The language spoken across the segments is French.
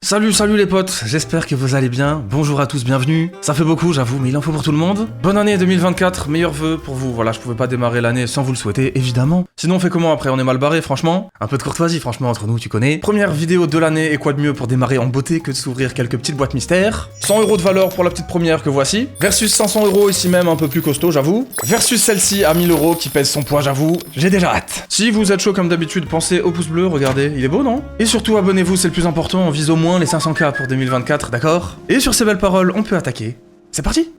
Salut les potes, j'espère que vous allez bien. Bonjour à tous, bienvenue. Ça fait beaucoup, j'avoue, mais il en faut pour tout le monde. Bonne année 2024, meilleurs vœux pour vous. Voilà, je pouvais pas démarrer l'année sans vous le souhaiter, évidemment. Sinon, on fait comment après? On est mal barré, franchement. Un peu de courtoisie, franchement, entre nous, tu connais. Première vidéo de l'année, et quoi de mieux pour démarrer en beauté que de s'ouvrir quelques petites boîtes mystères. 100 € de valeur pour la petite première que voici. Versus 500 € ici même, un peu plus costaud, j'avoue. Versus celle-ci à 1000 € qui pèse son poids, j'avoue. J'ai déjà hâte. Si vous êtes chaud comme d'habitude, pensez au pouce bleu, regardez, il est beau, non? Et surtout, abonnez-vous, c'est le plus important, on vise au moins les 500K pour 2024, d'accord? Et sur ces belles paroles, on peut attaquer. C'est parti!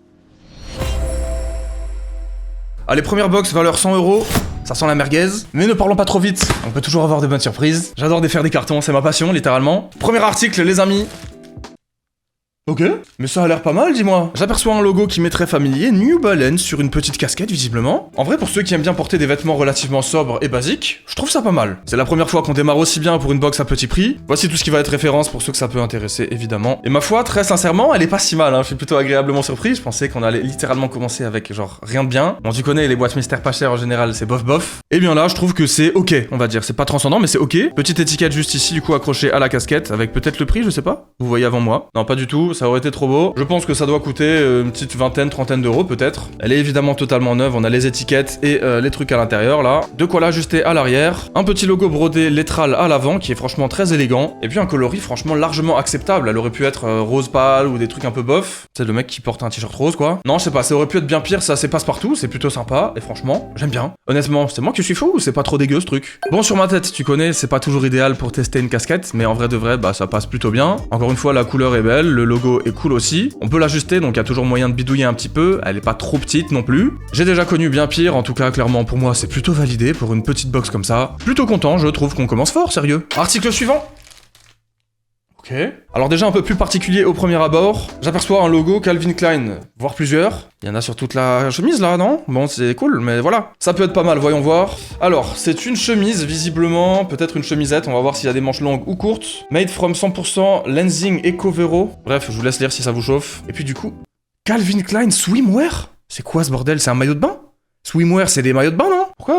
Allez, première box, valeur 100 €. Ça sent la merguez. Mais ne parlons pas trop vite, on peut toujours avoir de bonnes surprises. J'adore défaire des cartons, c'est ma passion, littéralement. Premier article, les amis. Ok, mais ça a l'air pas mal, dis-moi. J'aperçois un logo qui m'est très familier, New Balance, sur une petite casquette, visiblement. En vrai, pour ceux qui aiment bien porter des vêtements relativement sobres et basiques, je trouve ça pas mal. C'est la première fois qu'on démarre aussi bien pour une box à petit prix. Voici tout ce qui va être référence pour ceux que ça peut intéresser, évidemment. Et ma foi, très sincèrement, elle est pas si mal, hein. Je suis plutôt agréablement surpris. Je pensais qu'on allait littéralement commencer avec genre rien de bien. Bon, tu connais, les boîtes mystères pas chères en général, c'est bof bof. Et bien là, je trouve que c'est ok, on va dire. C'est pas transcendant, mais c'est ok. Petite étiquette juste ici, du coup, accrochée à la casquette, avec peut-être le prix, je sais pas. Vous voyez avant moi. Non, pas du tout, ça aurait été trop beau. Je pense que ça doit coûter une petite vingtaine, trentaine d'euros peut-être. Elle est évidemment totalement neuve, on a les étiquettes et les trucs à l'intérieur là. De quoi l'ajuster à l'arrière. Un petit logo brodé lettrale à l'avant qui est franchement très élégant. Et puis un coloris franchement largement acceptable. Elle aurait pu être rose pâle ou des trucs un peu bof. C'est le mec qui porte un t-shirt rose quoi. Non, je sais pas, ça aurait pu être bien pire, ça c'est passe-partout, c'est plutôt sympa. Et franchement, j'aime bien. Honnêtement, c'est moi qui suis fou ou c'est pas trop dégueu ce truc? Bon, sur ma tête, tu connais, c'est pas toujours idéal pour tester une casquette, mais en vrai de vrai, bah ça passe plutôt bien. Encore une fois, la couleur est belle, le logo est cool aussi. On peut l'ajuster, donc il y a toujours moyen de bidouiller un petit peu, elle est pas trop petite non plus. J'ai déjà connu bien pire, en tout cas clairement pour moi c'est plutôt validé pour une petite box comme ça. Plutôt content, je trouve qu'on commence fort, sérieux. Article suivant. Ok. Alors déjà un peu plus particulier au premier abord, j'aperçois un logo Calvin Klein, voire plusieurs. Il y en a sur toute la chemise là, non? Bon, c'est cool, mais voilà. Ça peut être pas mal, voyons voir. Alors, c'est une chemise, visiblement, peut-être une chemisette, on va voir s'il y a des manches longues ou courtes. Made from 100% Lenzing Eco Vero. Bref, je vous laisse lire si ça vous chauffe. Et puis du coup, Calvin Klein Swimwear? C'est quoi ce bordel? C'est un maillot de bain? Swimwear, c'est des maillots de bain, non? Pourquoi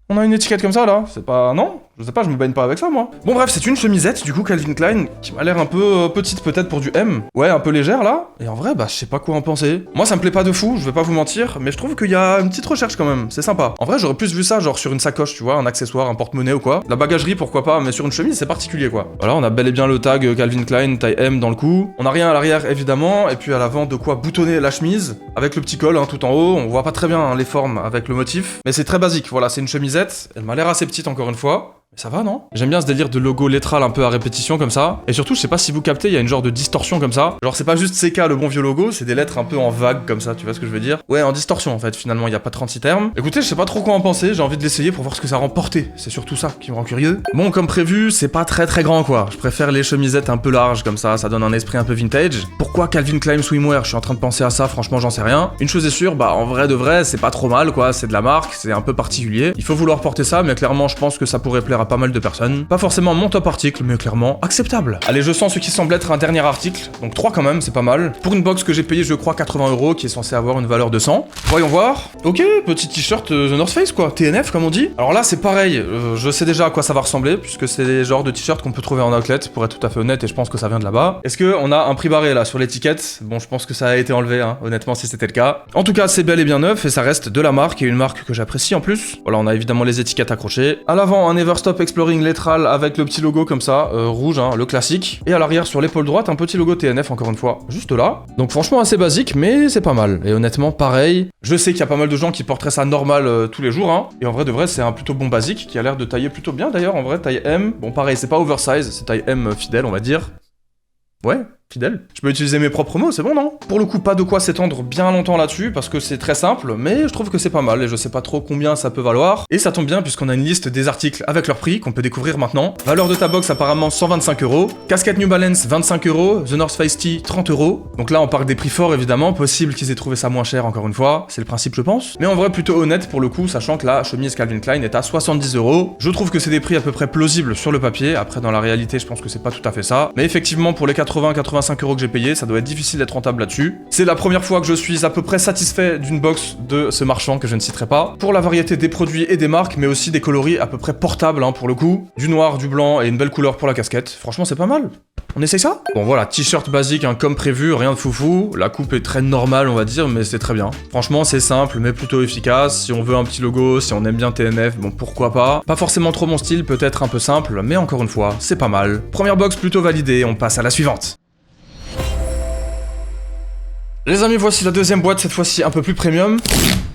on a une étiquette comme ça là? C'est pas... Non? Je sais pas, je me baigne pas avec ça moi. Bon bref, c'est une chemisette du coup Calvin Klein qui m'a l'air un peu petite peut-être pour du M. Ouais, un peu légère là. Et en vrai, bah je sais pas quoi en penser. Moi ça me plaît pas de fou, je vais pas vous mentir, mais je trouve qu'il y a une petite recherche quand même, c'est sympa. En vrai, j'aurais plus vu ça genre sur une sacoche, tu vois, un accessoire, un porte-monnaie ou quoi. La bagagerie pourquoi pas, mais sur une chemise c'est particulier quoi. Voilà, on a bel et bien le tag Calvin Klein taille M dans le cou. On a rien à l'arrière évidemment, et puis à l'avant de quoi boutonner la chemise avec le petit col hein, tout en haut. On voit pas très bien hein, les formes avec le motif, mais c'est très basique. Voilà, c'est une chemisette. Elle m'a l'air assez petite encore une fois. Mais ça va, non? J'aime bien ce délire de logo lettral un peu à répétition comme ça. Et surtout, je sais pas si vous captez, il y a une genre de distorsion comme ça. Genre, c'est pas juste CK le bon vieux logo, c'est des lettres un peu en vague comme ça, tu vois ce que je veux dire? Ouais, en distorsion en fait, finalement, il y a pas 36 termes. Écoutez, je sais pas trop quoi en penser, j'ai envie de l'essayer pour voir ce que ça rend porté. C'est surtout ça qui me rend curieux. Bon, comme prévu, c'est pas très grand quoi. Je préfère les chemisettes un peu larges comme ça donne un esprit un peu vintage. Pourquoi Calvin Klein Swimwear? Je suis en train de penser à ça, franchement, j'en sais rien. Une chose est sûre, bah en vrai de vrai, c'est pas trop mal quoi, c'est de la marque, c'est un peu particulier. Il faut vouloir porter ça, mais clairement, je pense que ça pourrait plaire à pas mal de personnes. Pas forcément mon top article, mais clairement acceptable. Allez, je sens ce qui semble être un dernier article, donc 3 quand même, c'est pas mal. Pour une box que j'ai payé, je crois, 80 €, qui est censée avoir une valeur de 100. Voyons voir. Ok, petit t-shirt The North Face, quoi. TNF, comme on dit. Alors là, c'est pareil, je sais déjà à quoi ça va ressembler, puisque c'est des genres de t-shirts qu'on peut trouver en outlet, pour être tout à fait honnête, et je pense que ça vient de là-bas. Est-ce qu'on a un prix barré, là, sur l'étiquette? Bon, je pense que ça a été enlevé, hein, honnêtement, si c'était le cas. En tout cas, c'est bel et bien neuf, et ça reste de la marque, et une marque que j'apprécie en plus. Voilà, on a évidemment les étiquettes accrochées. À l'avant, un Never Stop Exploring lettrale avec le petit logo comme ça, rouge, hein, le classique. Et à l'arrière, sur l'épaule droite, un petit logo TNF, encore une fois, juste là. Donc franchement, assez basique, mais c'est pas mal. Et honnêtement, pareil, je sais qu'il y a pas mal de gens qui porteraient ça normal tous les jours, hein. Et en vrai de vrai, c'est un plutôt bon basique, qui a l'air de tailler plutôt bien d'ailleurs, en vrai, taille M. Bon, pareil, c'est pas oversize, c'est taille M fidèle, on va dire. Ouais, fidèle. Je peux utiliser mes propres mots, c'est bon, non? Pour le coup, pas de quoi s'étendre bien longtemps là-dessus, parce que c'est très simple, mais je trouve que c'est pas mal, et je sais pas trop combien ça peut valoir. Et ça tombe bien, puisqu'on a une liste des articles avec leur prix, qu'on peut découvrir maintenant. Valeur de ta box, apparemment 125 €. Casquette New Balance, 25 €. The North Face Tee, 30 €. Donc là, on parle des prix forts, évidemment. Possible qu'ils aient trouvé ça moins cher, encore une fois. C'est le principe, je pense. Mais en vrai, plutôt honnête, pour le coup, sachant que la chemise Calvin Klein est à 70 €. Je trouve que c'est des prix à peu près plausibles sur le papier. Après, dans la réalité, je pense que c'est pas tout à fait ça. Mais effectivement, pour les 80-85 85 € que j'ai payé, ça doit être difficile d'être rentable là-dessus. C'est la première fois que je suis à peu près satisfait d'une box de ce marchand que je ne citerai pas, pour la variété des produits et des marques, mais aussi des coloris à peu près portables, hein, pour le coup. Du noir, du blanc et une belle couleur pour la casquette. Franchement, c'est pas mal. On essaye ça? Bon voilà, t-shirt basique, hein, comme prévu, rien de foufou. La coupe est très normale, on va dire, mais c'est très bien. Franchement, c'est simple, mais plutôt efficace. Si on veut un petit logo, si on aime bien TNF, bon pourquoi pas. Pas forcément trop mon style, peut-être un peu simple, mais encore une fois, c'est pas mal. Première box plutôt validée, on passe à la suivante. Les amis, voici la deuxième boîte, cette fois-ci un peu plus premium,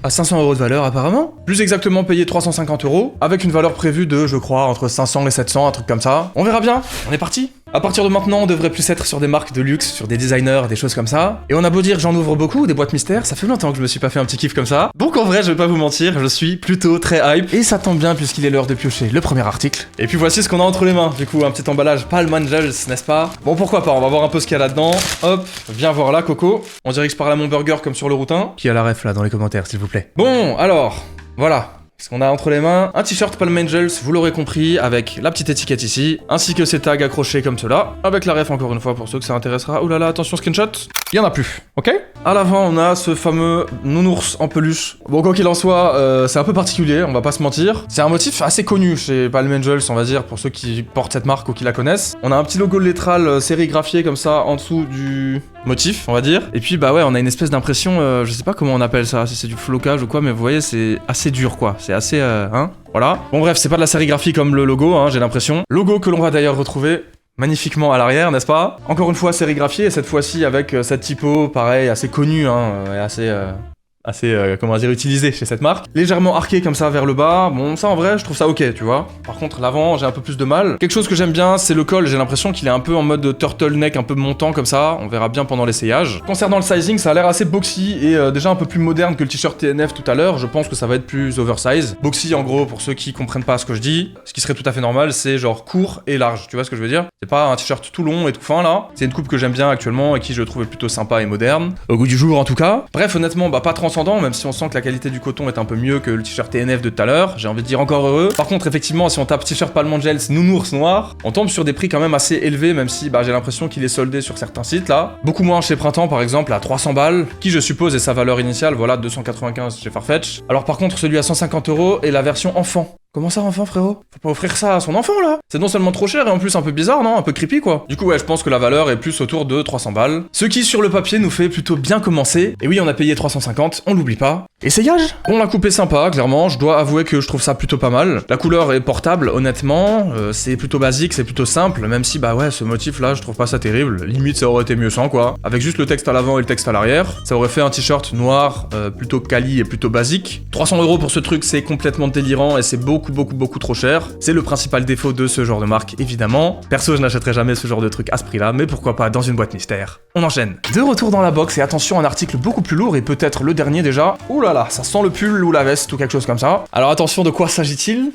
à 500 € de valeur apparemment. Plus exactement payé 350 €, avec une valeur prévue de, je crois, entre 500 et 700, un truc comme ça. On verra bien, on est parti. À partir de maintenant, on devrait plus être sur des marques de luxe, sur des designers, des choses comme ça. Et on a beau dire j'en ouvre beaucoup, des boîtes mystères, ça fait longtemps que je me suis pas fait un petit kiff comme ça. Donc en vrai, je vais pas vous mentir, je suis plutôt très hype. Et ça tombe bien puisqu'il est l'heure de piocher le premier article. Et puis voici ce qu'on a entre les mains. Du coup, un petit emballage Palm Angels, n'est-ce pas? Bon, pourquoi pas, on va voir un peu ce qu'il y a là-dedans. Hop, viens voir là, Coco. On dirait que je parle à mon burger comme sur le routin. Qui a la ref là dans les commentaires, s'il vous plaît. Bon, alors, voilà. Ce qu'on a entre les mains, un t-shirt Palm Angels, vous l'aurez compris, avec la petite étiquette ici, ainsi que ces tags accrochés comme cela, avec la ref encore une fois pour ceux que ça intéressera. Ouh là là, attention screenshot, il y en a plus, ok? À l'avant, on a ce fameux nounours en peluche. Bon, quoi qu'il en soit, c'est un peu particulier, on va pas se mentir. C'est un motif assez connu chez Palm Angels, on va dire, pour ceux qui portent cette marque ou qui la connaissent. On a un petit logo lettral sérigraphié comme ça en dessous du motif, on va dire. Et puis bah ouais, on a une espèce d'impression, je sais pas comment on appelle ça, si c'est du flocage ou quoi, mais vous voyez, c'est assez dur quoi. C'est assez, hein, voilà. Bon bref, c'est pas de la sérigraphie comme le logo, hein, j'ai l'impression. Logo que l'on va d'ailleurs retrouver magnifiquement à l'arrière, n'est-ce pas? Encore une fois sérigraphié, et cette fois-ci avec cette typo, pareil, assez connue, hein, et assez, comment dire, utilisé chez cette marque. Légèrement arqué comme ça vers le bas, bon ça en vrai je trouve ça ok, tu vois. Par contre l'avant j'ai un peu plus de mal. Quelque chose que j'aime bien c'est le col, j'ai l'impression qu'il est un peu en mode turtleneck, un peu montant comme ça, on verra bien pendant l'essayage. Concernant le sizing, ça a l'air assez boxy et déjà un peu plus moderne que le t-shirt TNF tout à l'heure, je pense que ça va être plus oversize. Boxy en gros, pour ceux qui comprennent pas ce que je dis, ce qui serait tout à fait normal, c'est genre court et large, tu vois ce que je veux dire? C'est pas un t-shirt tout long et tout fin là, c'est une coupe que j'aime bien actuellement et qui je trouve plutôt sympa et moderne, au goût du jour en tout cas. Bref, honnêtement, bah pas transcendant, même si on sent que la qualité du coton est un peu mieux que le t-shirt TNF de tout à l'heure, j'ai envie de dire encore heureux. Par contre, effectivement, si on tape t-shirt Palm Angels nounours noir, on tombe sur des prix quand même assez élevés, même si bah, j'ai l'impression qu'il est soldé sur certains sites là. Beaucoup moins chez Printemps par exemple, à 300 balles, qui je suppose est sa valeur initiale, voilà, 295 chez Farfetch. Alors par contre, celui à 150 € est la version enfant. Comment ça enfant frérot? Faut pas offrir ça à son enfant là. C'est non seulement trop cher et en plus un peu bizarre, non? Un peu creepy quoi. Du coup ouais, je pense que la valeur est plus autour de 300 balles. Ce qui sur le papier nous fait plutôt bien commencer. Et oui, on a payé 350, on l'oublie pas. Essayage? Bon, la coupe est sympa, clairement, je dois avouer que je trouve ça plutôt pas mal. La couleur est portable, honnêtement, c'est plutôt basique, c'est plutôt simple, même si bah ouais, ce motif là, je trouve pas ça terrible. Limite ça aurait été mieux sans quoi. Avec juste le texte à l'avant et le texte à l'arrière, ça aurait fait un t-shirt noir, plutôt quali et plutôt basique. 300 € pour ce truc, c'est complètement délirant et c'est beaucoup trop cher. C'est le principal défaut de ce genre de marque, évidemment. Perso, je n'achèterai jamais ce genre de truc à ce prix là, mais pourquoi pas dans une boîte mystère. On enchaîne. De retour dans la box et attention, un article beaucoup plus lourd et peut-être le dernier déjà. Ouh là là, ça sent le pull ou la veste ou quelque chose comme ça. Alors attention, de quoi s'agit-il?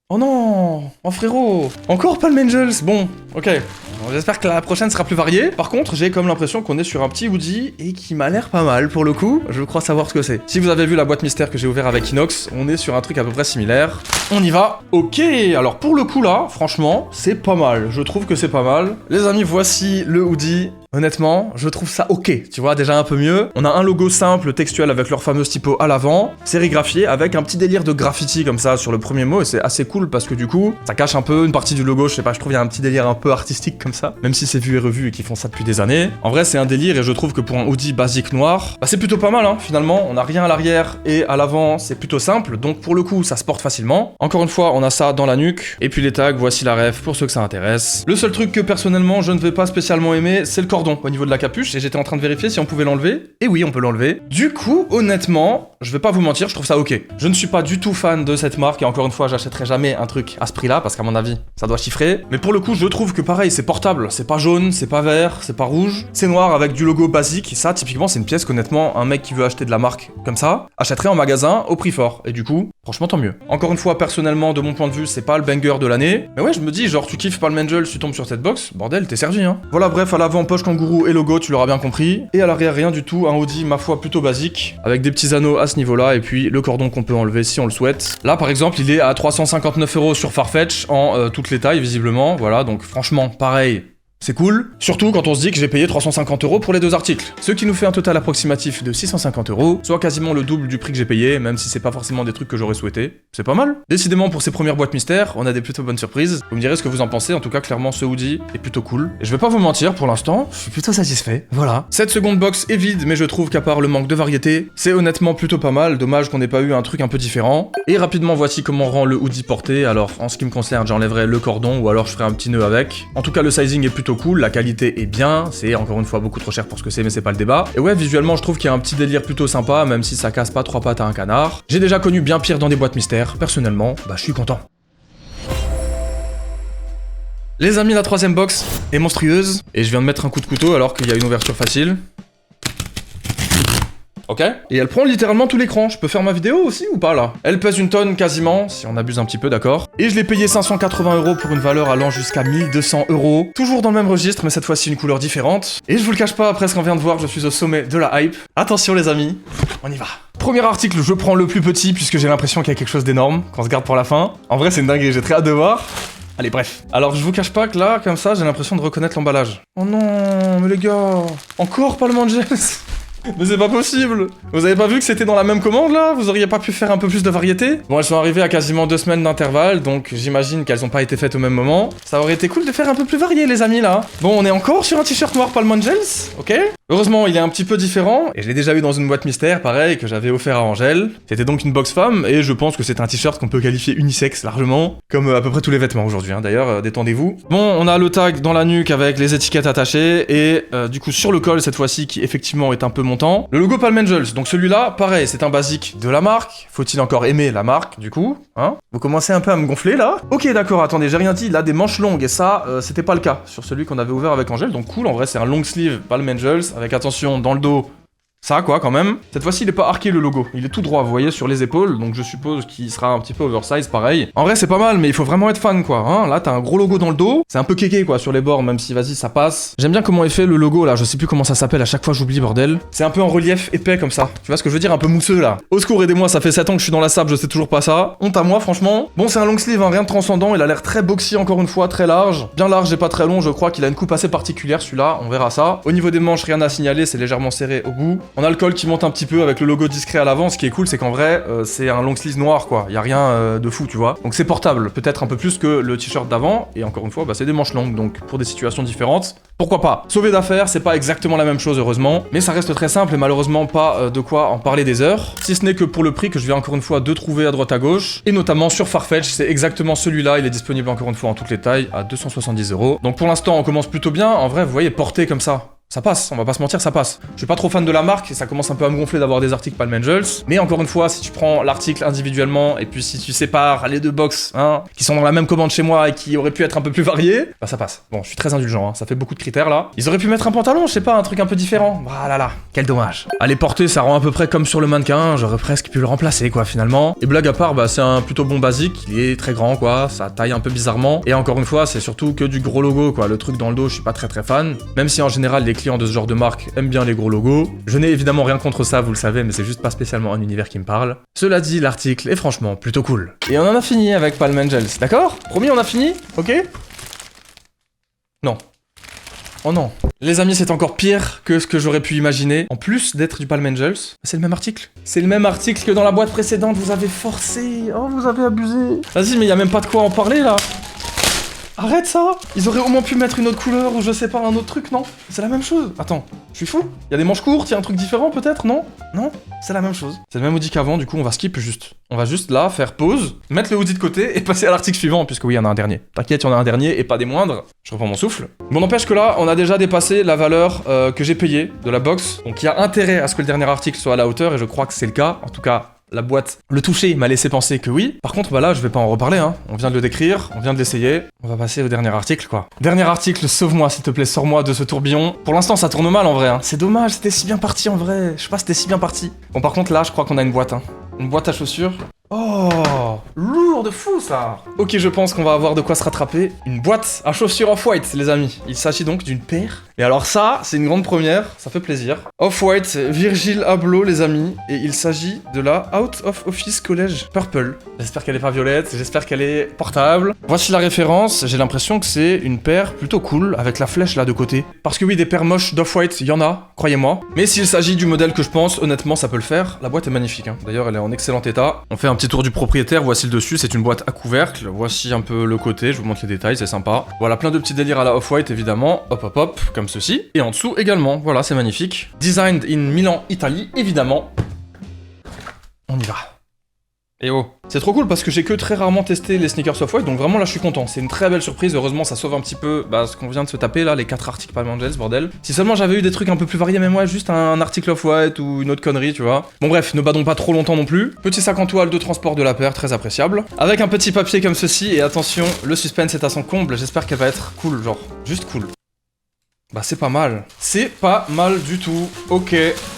Oh non! Oh frérot! Encore Palm Angels! Bon, ok. J'espère que la prochaine sera plus variée. Par contre, j'ai comme l'impression qu'on est sur un petit hoodie et qui m'a l'air pas mal pour le coup. Je crois savoir ce que c'est. Si vous avez vu la boîte mystère que j'ai ouvert avec Inox, on est sur un truc à peu près similaire. On y va. Ok, alors pour le coup là, franchement, c'est pas mal. Je trouve que c'est pas mal. Les amis, voici le hoodie. Honnêtement, je trouve ça ok, tu vois, déjà un peu mieux. On a un logo simple, textuel, avec leur fameuse typo à l'avant, sérigraphié, avec un petit délire de graffiti comme ça sur le premier mot, et c'est assez cool parce que du coup, ça cache un peu une partie du logo, je sais pas, je trouve il y a un petit délire un peu artistique comme ça, même si c'est vu et revu et qu'ils font ça depuis des années. En vrai, c'est un délire et je trouve que pour un hoodie basique noir, bah c'est plutôt pas mal, hein, finalement. On a rien à l'arrière et à l'avant, c'est plutôt simple, donc pour le coup, ça se porte facilement. Encore une fois, on a ça dans la nuque, et puis les tags, voici la ref pour ceux que ça intéresse. Le seul truc que personnellement, je ne vais pas spécialement aimer, c'est le cordon au niveau de la capuche, et j'étais en train de vérifier si on pouvait l'enlever, et oui, on peut l'enlever. Du coup, honnêtement, je vais pas vous mentir, je trouve ça ok. Je ne suis pas du tout fan de cette marque, et encore une fois, j'achèterai jamais un truc à ce prix-là, parce qu'à mon avis, ça doit chiffrer. Mais pour le coup, je trouve que pareil, c'est portable, c'est pas jaune, c'est pas vert, c'est pas rouge, c'est noir avec du logo basique, et ça, typiquement, c'est une pièce qu'honnêtement, un mec qui veut acheter de la marque comme ça, achèterait en magasin au prix fort, et du coup, franchement, tant mieux. Encore une fois, personnellement, de mon point de vue, c'est pas le banger de l'année, mais ouais, je me dis, genre, tu kiffes Palm Angels, tu tombes sur cette box, bordel, t'es servi, hein. Voilà, bref, à l'avant, poche kangourou et logo, tu l'auras bien compris. Et à l'arrière, rien du tout, un hoodie, ma foi, plutôt basique, avec des petits anneaux à ce niveau-là, et puis le cordon qu'on peut enlever si on le souhaite. Là, par exemple, il est à 359 € sur Farfetch, en toutes les tailles, visiblement. Voilà, donc franchement, pareil, C'est cool, surtout quand on se dit que j'ai payé 350 € pour les 2 articles. Ce qui nous fait un total approximatif de 650 €, soit quasiment le double du prix que j'ai payé, même si c'est pas forcément des trucs que j'aurais souhaité. C'est pas mal. Décidément, pour ces premières boîtes mystères, on a des plutôt bonnes surprises. Vous me direz ce que vous en pensez, en tout cas clairement ce hoodie est plutôt cool. Et je vais pas vous mentir, pour l'instant, je suis plutôt satisfait. Voilà. Cette seconde box est vide, mais je trouve qu'à part le manque de variété, c'est honnêtement plutôt pas mal. Dommage qu'on n'ait pas eu un truc un peu différent. Et rapidement, voici comment rend le hoodie porté. Alors, en ce qui me concerne, j'enlèverai le cordon ou alors je ferai un petit nœud avec. En tout cas, le sizing est plutôt cool, la qualité est bien, c'est encore une fois beaucoup trop cher pour ce que c'est, mais c'est pas le débat. Et ouais, visuellement, je trouve qu'il y a un petit délire plutôt sympa, même si ça casse pas 3 pattes à un canard. J'ai déjà connu bien pire dans des boîtes mystères. Personnellement, bah je suis content. Les amis, la troisième box est monstrueuse, et je viens de mettre un coup de couteau alors qu'il y a une ouverture facile. Ok. Et elle prend littéralement tout l'écran. Je peux faire ma vidéo aussi ou pas là? Elle pèse une tonne quasiment, si on abuse un petit peu, d'accord. Et je l'ai payé 580 € pour une valeur allant jusqu'à 1200 €. Toujours dans le même registre, mais cette fois-ci une couleur différente. Et je vous le cache pas, après ce qu'on vient de voir, je suis au sommet de la hype. Attention les amis, on y va. Premier article, je prends le plus petit puisque j'ai l'impression qu'il y a quelque chose d'énorme qu'on se garde pour la fin. En vrai, c'est une dinguerie, j'ai très hâte de voir. Allez, bref. Alors, je vous cache pas que là, comme ça, j'ai l'impression de reconnaître l'emballage. Oh non, mais les gars, encore Palm Angels. Mais c'est pas possible! Vous avez pas vu que c'était dans la même commande là? Vous auriez pas pu faire un peu plus de variété? Bon, elles sont arrivées à quasiment 2 semaines d'intervalle, donc j'imagine qu'elles ont pas été faites au même moment. Ça aurait été cool de faire un peu plus varié les amis là. Bon, on est encore sur un t-shirt noir Palm Angels, ok? Heureusement, il est un petit peu différent, et je l'ai déjà eu dans une boîte mystère, pareil, que j'avais offert à Angèle. C'était donc une box femme, et je pense que c'est un t-shirt qu'on peut qualifier unisexe largement, comme à peu près tous les vêtements aujourd'hui, hein. D'ailleurs, détendez-vous. Bon, on a le tag dans la nuque avec les étiquettes attachées, et du coup sur le col cette fois-ci, qui effectivement est un peu montant. Le logo Palm Angels, donc celui-là, pareil, c'est un basique de la marque. Faut-il encore aimer la marque, du coup, hein? Vous commencez un peu à me gonfler, là? Ok, d'accord, attendez, j'ai rien dit, il a des manches longues, et ça, c'était pas le cas sur celui qu'on avait ouvert avec Angèle, donc cool, en vrai, c'est un long sleeve Palm Angels, avec attention, dans le dos, ça quoi quand même. Cette fois-ci il est pas arqué le logo, il est tout droit, vous voyez, sur les épaules, donc je suppose qu'il sera un petit peu oversize pareil. En vrai c'est pas mal, mais il faut vraiment être fan quoi, hein. Là t'as un gros logo dans le dos, c'est un peu kéké quoi sur les bords, même si vas-y ça passe. J'aime bien comment est fait le logo là, je sais plus comment ça s'appelle, à chaque fois j'oublie bordel. C'est un peu en relief épais comme ça, tu vois ce que je veux dire, un peu mousseux là. Au secours aidez-moi, ça fait 7 ans que je suis dans la sable, je sais toujours pas ça. Honte à moi franchement. Bon c'est un long sleeve, hein, rien de transcendant, il a l'air très boxy encore une fois, très large. Bien large et pas très long, je crois qu'il a une coupe assez particulière celui-là, on verra ça. Au niveau des manches, rien à signaler, c'est légèrement serré au bout. On a le col qui monte un petit peu avec le logo discret à l'avant. Ce qui est cool, c'est qu'en vrai, c'est un long sleeve noir quoi. Y a rien de fou, tu vois. Donc c'est portable, peut-être un peu plus que le t-shirt d'avant. Et encore une fois, bah, c'est des manches longues, donc pour des situations différentes, pourquoi pas. Sauvé d'affaires, c'est pas exactement la même chose heureusement, mais ça reste très simple et malheureusement pas de quoi en parler des heures. Si ce n'est que pour le prix que je viens encore une fois de trouver à droite à gauche, et notamment sur Farfetch, c'est exactement celui-là. Il est disponible encore une fois en toutes les tailles à 270 €. Donc pour l'instant, on commence plutôt bien. En vrai, vous voyez, porté comme ça. Ça passe, on va pas se mentir, ça passe. Je suis pas trop fan de la marque et ça commence un peu à me gonfler d'avoir des articles Palm Angels. Mais encore une fois, si tu prends l'article individuellement et puis si tu sépares les deux box, hein, qui sont dans la même commande chez moi et qui auraient pu être un peu plus variés, bah ça passe. Bon, je suis très indulgent, hein, ça fait beaucoup de critères là. Ils auraient pu mettre un pantalon, je sais pas, un truc un peu différent. Ah là là, quel dommage. À les porter, ça rend à peu près comme sur le mannequin, j'aurais presque pu le remplacer quoi finalement. Et blague à part, bah c'est un plutôt bon basique, il est très grand quoi, ça taille un peu bizarrement. Et encore une fois, c'est surtout que du gros logo quoi, le truc dans le dos, je suis pas très fan. Même si en général les clients de ce genre de marque aime bien les gros logos. Je n'ai évidemment rien contre ça, vous le savez, mais c'est juste pas spécialement un univers qui me parle. Cela dit, l'article est franchement plutôt cool. Et on en a fini avec Palm Angels, d'accord? Promis, on a fini? Ok? Non. Oh non. Les amis, c'est encore pire que ce que j'aurais pu imaginer. En plus d'être du Palm Angels, c'est le même article. C'est le même article que dans la boîte précédente, vous avez forcé. Oh, vous avez abusé. Vas-y, mais y a même pas de quoi en parler, là. Arrête ça! Ils auraient au moins pu mettre une autre couleur ou je sais pas, un autre truc, non? C'est la même chose. Attends, je suis fou? Y a des manches courtes, y a un truc différent peut-être, non? Non? C'est la même chose. C'est le même hoodie qu'avant, du coup on va skip juste. On va juste là, faire pause, mettre le hoodie de côté et passer à l'article suivant, puisque oui, y en a un dernier. T'inquiète, y en a un dernier et pas des moindres. Je reprends mon souffle. Bon, n'empêche que là, on a déjà dépassé la valeur que j'ai payée de la box. Donc il y a intérêt à ce que le dernier article soit à la hauteur et je crois que c'est le cas. En tout cas, la boîte, le toucher m'a laissé penser que oui. Par contre, bah là, je vais pas en reparler, hein. On vient de le décrire, on vient de l'essayer. On va passer au dernier article, quoi. Dernier article, sauve-moi, s'il te plaît, sors-moi de ce tourbillon. Pour l'instant, ça tourne mal, en vrai, hein. C'est dommage, c'était si bien parti, en vrai. Je sais pas, c'était si bien parti. Bon, par contre, là, je crois qu'on a une boîte, hein. Une boîte à chaussures. Oh, lourd de fou ça. Ok, je pense qu'on va avoir de quoi se rattraper. Une boîte à chaussures Off-White, les amis. Il s'agit donc d'une paire. Et alors ça, c'est une grande première, ça fait plaisir. Off-White, Virgil Abloh, les amis. Et il s'agit de la Out of Office College Purple. J'espère qu'elle est pas violette, j'espère qu'elle est portable. Voici la référence, j'ai l'impression que c'est une paire plutôt cool, avec la flèche là de côté. Parce que oui, des paires moches d'Off-White, il y en a, croyez-moi. Mais s'il s'agit du modèle que je pense, honnêtement, ça peut le faire. La boîte est magnifique, hein. D'ailleurs, elle est en excellent état. On fait un petit tour du propriétaire, voici le dessus, c'est une boîte à couvercle. Voici un peu le côté, je vous montre les détails, c'est sympa. Voilà, plein de petits délires à la Off-White, évidemment. Hop, hop, hop, comme ceci. Et en dessous également, voilà, c'est magnifique. Designed in Milan, Italie, évidemment. On y va. Et oh, c'est trop cool parce que j'ai que très rarement testé les sneakers Off-White, donc vraiment là je suis content. C'est une très belle surprise, heureusement ça sauve un petit peu ce qu'on vient de se taper là, les 4 articles Palm Angels, bordel. Si seulement j'avais eu des trucs un peu plus variés, mais moi juste un article Off-White ou une autre connerie, tu vois. Bon bref, ne badons pas trop longtemps non plus. Petit sac en toile de transport de la paire, très appréciable. Avec un petit papier comme ceci, et attention, le suspense est à son comble, j'espère qu'elle va être cool, genre, juste cool. Bah c'est pas mal. C'est pas mal du tout. Ok,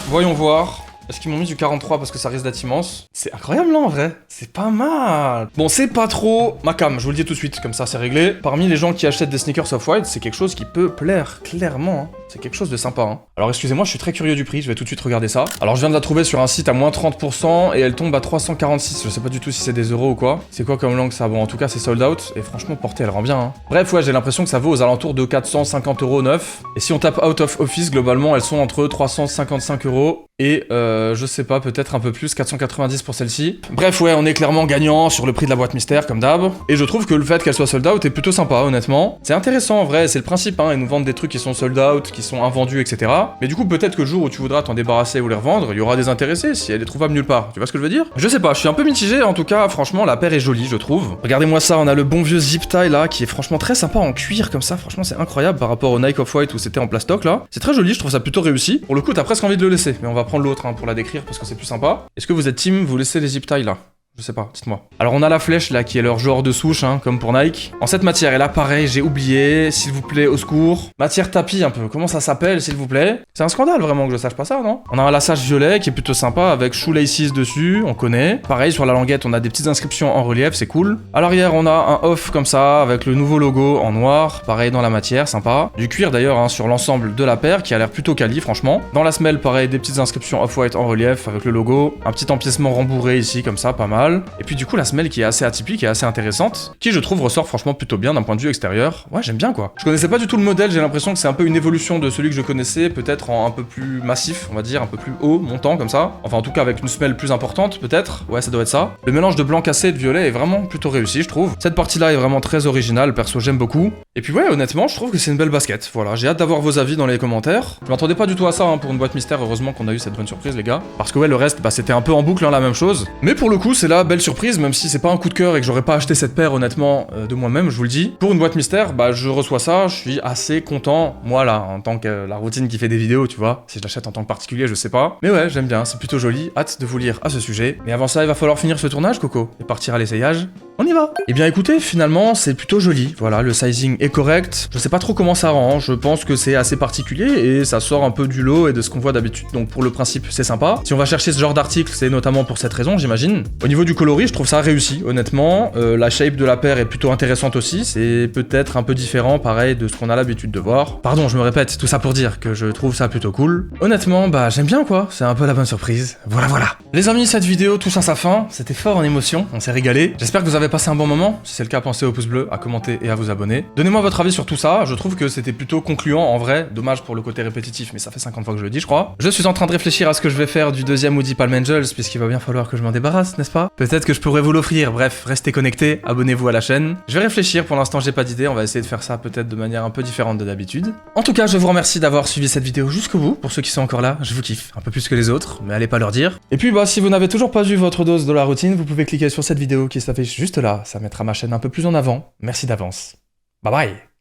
voyons voir. Est-ce qu'ils m'ont mis du 43 parce que ça risque d'être immense? C'est incroyable là en vrai, c'est pas mal. Bon, c'est pas trop ma cam, je vous le dis tout de suite, comme ça c'est réglé. Parmi les gens qui achètent des sneakers Off-White, c'est quelque chose qui peut plaire, clairement. Hein. C'est quelque chose de sympa. Hein. Alors excusez-moi, je suis très curieux du prix, je vais tout de suite regarder ça. Alors je viens de la trouver sur un site à moins 30% et elle tombe à 346, je sais pas du tout si c'est des euros ou quoi. C'est quoi comme langue ça? Bon, en tout cas c'est sold out et franchement portée elle rend bien. Hein. Bref, ouais, j'ai l'impression que ça vaut aux alentours de 450 € neuf. Et si on tape out of office, globalement elles sont entre 355 € et je sais pas, peut-être un peu plus, 490 pour celle-ci. Bref, ouais, on est clairement gagnant sur le prix de la boîte mystère, comme d'hab. Et je trouve que le fait qu'elle soit sold out est plutôt sympa, honnêtement. C'est intéressant, en vrai, c'est le principe, hein. Ils nous vendent des trucs qui sont sold out, qui sont invendus, etc. Mais du coup, peut-être que le jour où tu voudras t'en débarrasser ou les revendre, il y aura des intéressés si elle est trouvable nulle part. Tu vois ce que je veux dire? Je sais pas, je suis un peu mitigé, en tout cas, franchement, la paire est jolie, je trouve. Regardez-moi ça, on a le bon vieux zip tie là, qui est franchement très sympa en cuir, comme ça. Franchement, c'est incroyable par rapport au Nike Off-White où c'était en plastoc là. C'est très joli, je trouve ça plutôt réussi. Pour le coup, t'as presque envie de le laisser, mais on va prendre l'autre hein, pour la décrire parce que c'est plus sympa. Est-ce que vous êtes team, vous laissez les zip ties là? Je sais pas, dites-moi. Alors on a la flèche là qui est leur genre de souche, hein, comme pour Nike. En cette matière, et là pareil, j'ai oublié, s'il vous plaît, au secours. Matière tapis un peu, comment ça s'appelle s'il vous plaît? C'est un scandale vraiment que je sache pas ça, non? On a un laçage violet qui est plutôt sympa avec shoelaces dessus, on connaît. Pareil, sur la languette, on a des petites inscriptions en relief, c'est cool. À l'arrière, on a un off comme ça, avec le nouveau logo en noir, pareil dans la matière, sympa. Du cuir d'ailleurs hein, sur l'ensemble de la paire qui a l'air plutôt quali franchement. Dans la semelle, pareil, des petites inscriptions Off-White en relief avec le logo. Un petit empiècement rembourré ici comme ça, pas mal. Et puis du coup la semelle qui est assez atypique et assez intéressante, qui je trouve ressort franchement plutôt bien d'un point de vue extérieur. Ouais j'aime bien quoi. Je connaissais pas du tout le modèle, j'ai l'impression que c'est un peu une évolution de celui que je connaissais, peut-être en un peu plus massif, on va dire, un peu plus haut, montant comme ça. Enfin en tout cas avec une semelle plus importante peut-être, ouais ça doit être ça. Le mélange de blanc cassé et de violet est vraiment plutôt réussi je trouve. Cette partie là est vraiment très originale, perso j'aime beaucoup. Et puis ouais honnêtement je trouve que c'est une belle basket, voilà, j'ai hâte d'avoir vos avis dans les commentaires. Je m'attendais pas du tout à ça hein, pour une boîte mystère, heureusement qu'on a eu cette bonne surprise les gars. Parce que ouais le reste c'était un peu en boucle hein, la même chose. Mais pour le coup c'est la belle surprise, même si c'est pas un coup de cœur et que j'aurais pas acheté cette paire honnêtement de moi-même, je vous le dis. Pour une boîte mystère, je reçois ça, je suis assez content, moi là, en tant que la routine qui fait des vidéos, tu vois. Si je l'achète en tant que particulier, je sais pas. Mais ouais, j'aime bien, c'est plutôt joli, hâte de vous lire à ce sujet. Mais avant ça, il va falloir finir ce tournage, Coco, et partir à l'essayage. On y va. Et bien écoutez, finalement, c'est plutôt joli. Voilà, le sizing est correct. Je sais pas trop comment ça rend, je pense que c'est assez particulier et ça sort un peu du lot et de ce qu'on voit d'habitude. Donc pour le principe, c'est sympa. Si on va chercher ce genre d'article, c'est notamment pour cette raison, j'imagine. Au niveau du coloris, je trouve ça réussi, honnêtement. La shape de la paire est plutôt intéressante aussi. C'est peut-être un peu différent, pareil, de ce qu'on a l'habitude de voir. Pardon, je me répète, tout ça pour dire que je trouve ça plutôt cool. Honnêtement, j'aime bien quoi. C'est un peu la bonne surprise. Voilà, voilà. Les amis, cette vidéo touche à sa fin. C'était fort en émotion. On s'est régalé. J'espère que vous avez passé un bon moment. Si c'est le cas, pensez au pouce bleu, à commenter et à vous abonner. Donnez-moi votre avis sur tout ça. Je trouve que c'était plutôt concluant en vrai. Dommage pour le côté répétitif, mais ça fait 50 fois que je le dis, je crois. Je suis en train de réfléchir à ce que je vais faire du deuxième Hoodie Palm Angels, puisqu'il va bien falloir que je m'en débarrasse, n'est-ce pas? Peut-être que je pourrais vous l'offrir. Bref, restez connectés, abonnez-vous à la chaîne. Je vais réfléchir, pour l'instant j'ai pas d'idée, on va essayer de faire ça peut-être de manière un peu différente de d'habitude. En tout cas, je vous remercie d'avoir suivi cette vidéo jusqu'au bout. Pour ceux qui sont encore là, je vous kiffe, un peu plus que les autres, mais allez pas leur dire. Et puis si vous n'avez toujours pas eu votre dose de la routine, vous pouvez cliquer sur cette vidéo qui s'affiche juste là, ça mettra ma chaîne un peu plus en avant. Merci d'avance. Bye bye.